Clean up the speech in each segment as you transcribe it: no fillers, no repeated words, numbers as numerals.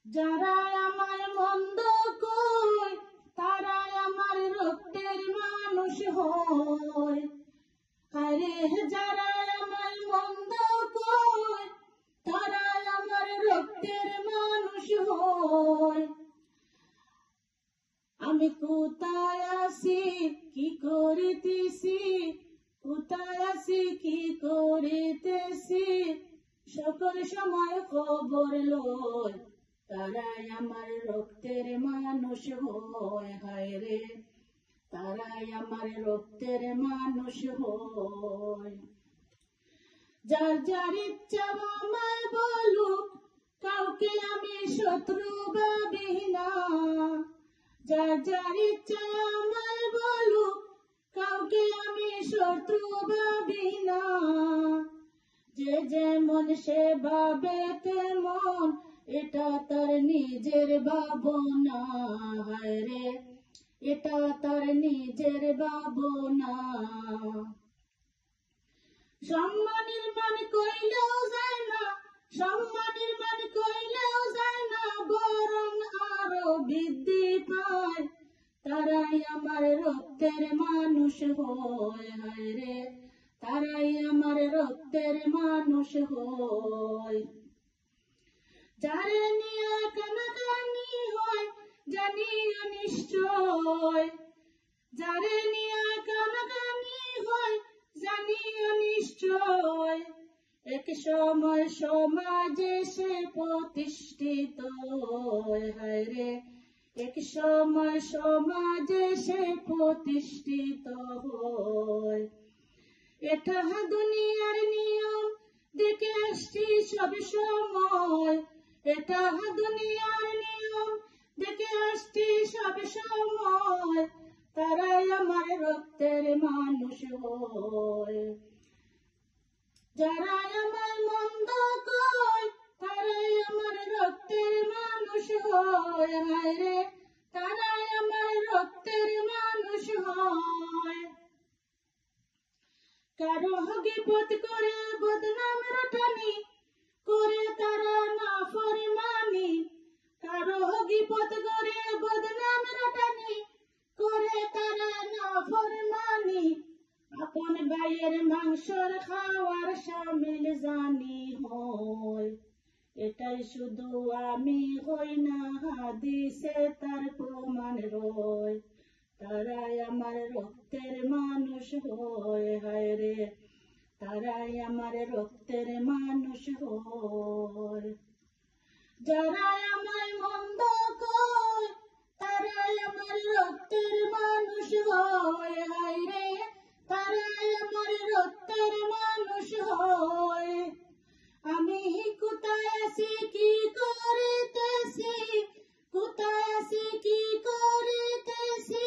যারা আমার মন্দ কই তারা আমার রক্তের মানুষ হয়। আরে যারা আমার মন্দ কই তারা আমার রক্তের মানুষ হয়। আমি কোথায় আছি কি করিতেছি, কোথায় আছি কি করিতেছি, সকল সময় খবর লয়। তারাই আমার রক্তের মানুষ হয়। হায় রে তারাই আমার রক্তের মানুষ হয়। যার যার ইচ্ছা আমায় বলুক, কাউকে আমি শত্রু ভাবি না। যার যার ইচ্ছা আমায় বলুক, কাউকে আমি শত্রু ভাবি না। যে যেমন সে ভাবে তেমন, এটা তার নিজের ভাবনা। হায় রে এটা তার নিজের ভাবনা। সম্মানের মান কইলেও যায় না, সম্মানের মান কইলেও যায় না, বরং আরো বৃদ্ধি পায়। তারাই আমার রক্তের মানুষ হয়। হায় রে তারাই আমার রক্তের মানুষ হয়। যারে নিয়ে কানাকানি হয় জানিও নিশ্চয়, যারে নিয়ে কানাকানি হয় জানিও নিশ্চয়, এক সময় সমাজে সে প্রতিষ্ঠিত হয়। হায় রে এক সময় সমাজে সে প্রতিষ্ঠিত হয়। এটা দুনিয়ার নিয়ম দেখে আসছি সব সময়, এটা দুনিয়ার নিয়ম দেখে আসছি সব সময়। তারাই আমার রক্তের মানুষ হয়। যারা আমার মন্দ কয় তারাই আমার রক্তের মানুষ হয়। হায় রে তারাই আমার রক্তের মানুষ হয়। কারো গীবত করে বদনাম রটানি করে তারা নাফরমানি, কারো গীবত করে বদনাম রটানি করে তারা নাফরমানি। আপন ভাইয়ের মাংসর খাওয়ার শামিল জানি হয়। এটাই শুধু আমি হই না, হাদিসে তার প্রমাণ রয়। তারাই আমার রক্তের মানুষ হয়। হায় রে তারাই আমার রক্তের মানুষ হয়। যারা আমায় মন্দ কয় তারাই আমার রক্তের মানুষ হয়। হায় রে তারাই আমার রক্তের মানুষ হয়। আমি কোথায় আছি কি করিতেছি, কোথায় আছি কি করিতেছি,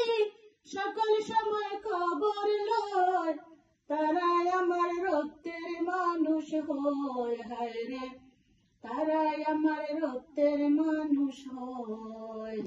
সকল সময় খবর লয়। তারাই আমার রক্তের মানুষ হয়। হায় রে তারাই আমার রক্তের মানুষ হয়।